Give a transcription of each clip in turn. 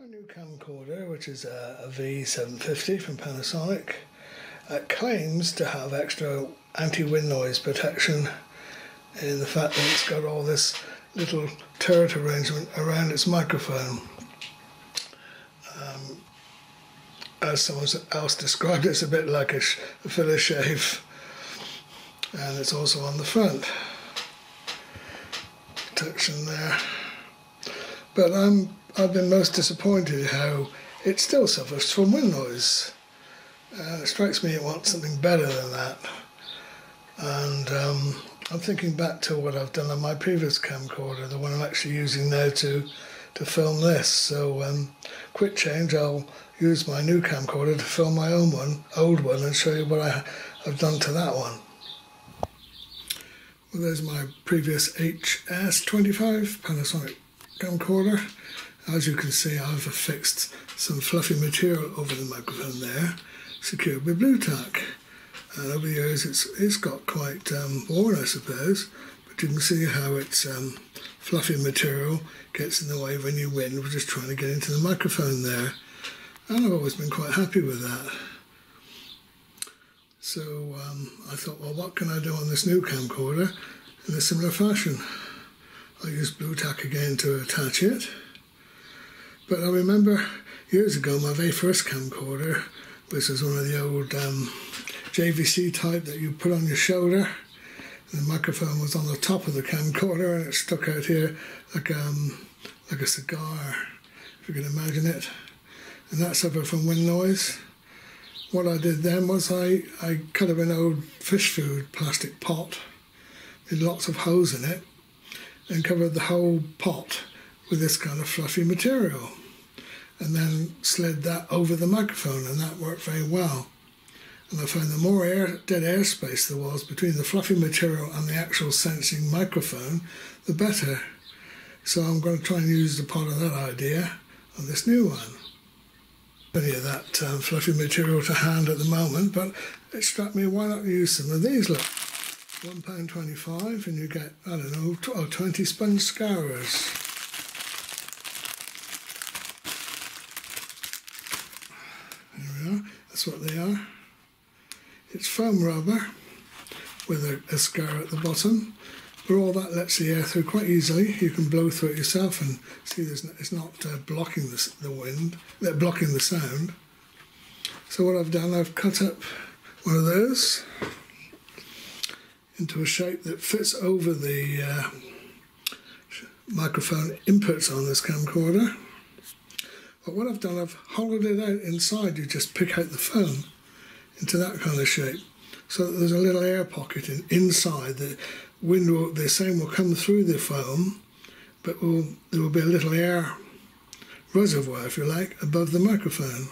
My new camcorder, which is a V750 from Panasonic, claims to have extra anti-wind noise protection in the fact that it's got all this little turret arrangement around its microphone. As someone else described it, it's a bit like a filler shave, and it's also on the front. Protection there. But I've been most disappointed how it still suffers from wind noise. It strikes me it wants something better than that. And I'm thinking back to what I've done on my previous camcorder, the one I'm actually using now to film this. So quick change, I'll use my new camcorder to film my old one, and show you what I've done to that one. Well, there's my previous HS25 Panasonic camcorder. As you can see, I've affixed some fluffy material over the microphone there, secured with blue tack. And over the years it's got quite worn, I suppose, but you can see how it's fluffy material gets in the way of any wind. We're just trying to get into the microphone there, and I've always been quite happy with that. So I thought, well, what can I do on this new camcorder in a similar fashion? I used blue tack again to attach it. But I remember years ago my very first camcorder, which was one of the old JVC type that you put on your shoulder. And the microphone was on the top of the camcorder and it stuck out here like a cigar, if you can imagine it. And that suffered from wind noise. What I did then was I cut up an old fish food plastic pot with lots of holes in it and covered the whole pot with this kind of fluffy material, and then slid that over the microphone, and that worked very well. And I found the more dead air space there was between the fluffy material and the actual sensing microphone, the better. So I'm going to try and use the part of that idea on this new one. Plenty of that fluffy material to hand at the moment, but it struck me, why not use some of these? Look, £1.25 and you get, I don't know, 20 sponge scourers. There we are, that's what they are. It's foam rubber with a scour at the bottom, but all that lets the air through quite easily. You can blow through it yourself and see it's not blocking the wind, blocking the sound. So what I've done, I've cut up one of those into a shape that fits over the microphone inputs on this camcorder. But what I've done, I've hollowed it out inside. You just pick out the foam into that kind of shape, so that there's a little air pocket inside. The wind the sound will come through the foam, but there will be a little air reservoir, if you like, above the microphone.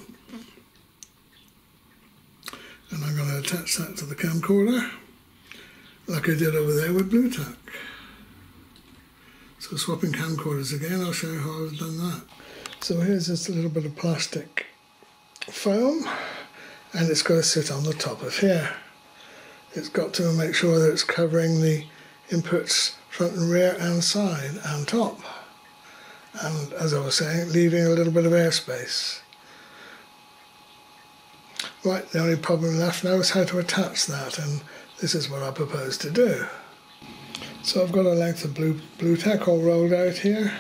And I'm going to attach that to the camcorder, like I did over there with blue tack. So swapping camcorders again, I'll show you how I've done that. So here's this little bit of plastic foam, and it's got to sit on the top of here. It's got to make sure that it's covering the inputs front and rear and side and top. And as I was saying, leaving a little bit of airspace. Right, the only problem left now is how to attach that, and this is what I propose to do. So I've got a length of blue tack all rolled out here.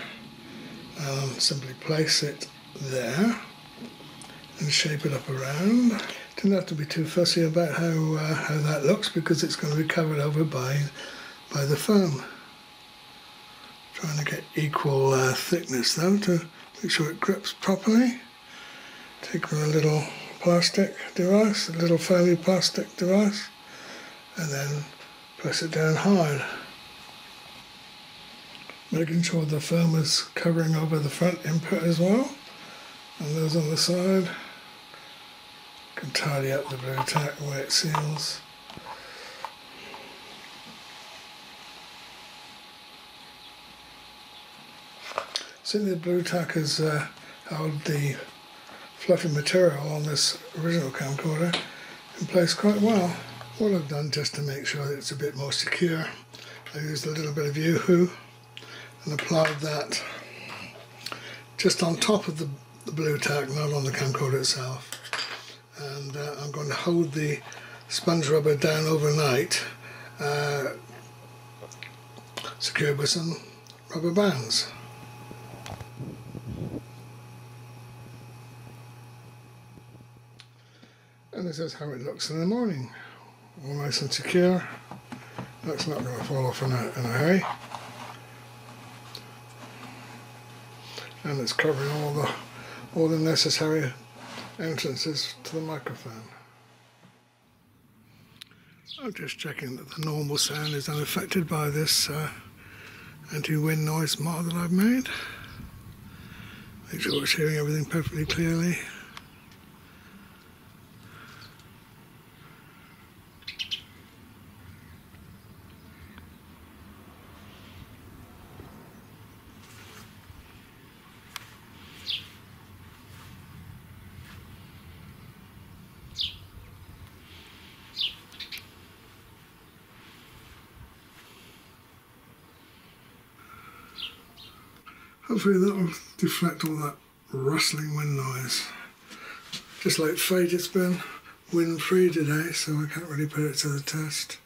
Simply place it there and shape it up around. Don't have to be too fussy about how that looks, because it's going to be covered over by the foam. Trying to get equal thickness though to make sure it grips properly. Take a little plastic device, a little foamy plastic device, and then press it down hard, making sure the foam is covering over the front input as well, and those on the side. Can tidy up the blue tack the way it seals. See, the blue tack has held the fluffy material on this original camcorder in place quite well. What I've done, just to make sure that it's a bit more secure, I used a little bit of Yoo-hoo and applied that just on top of the the blue tack, not on the camcorder itself. And I'm going to hold the sponge rubber down overnight, secured with some rubber bands. And this is how it looks in the morning. All nice and secure. That's not going to fall off in a hurry. And it's covering all the necessary entrances to the microphone. I'm just checking that the normal sound is unaffected by this anti-wind noise mod that I've made. Make sure it's hearing everything perfectly clearly. Hopefully that will deflect all that rustling wind noise. Just like fate, it's been wind free today, so I can't really put it to the test.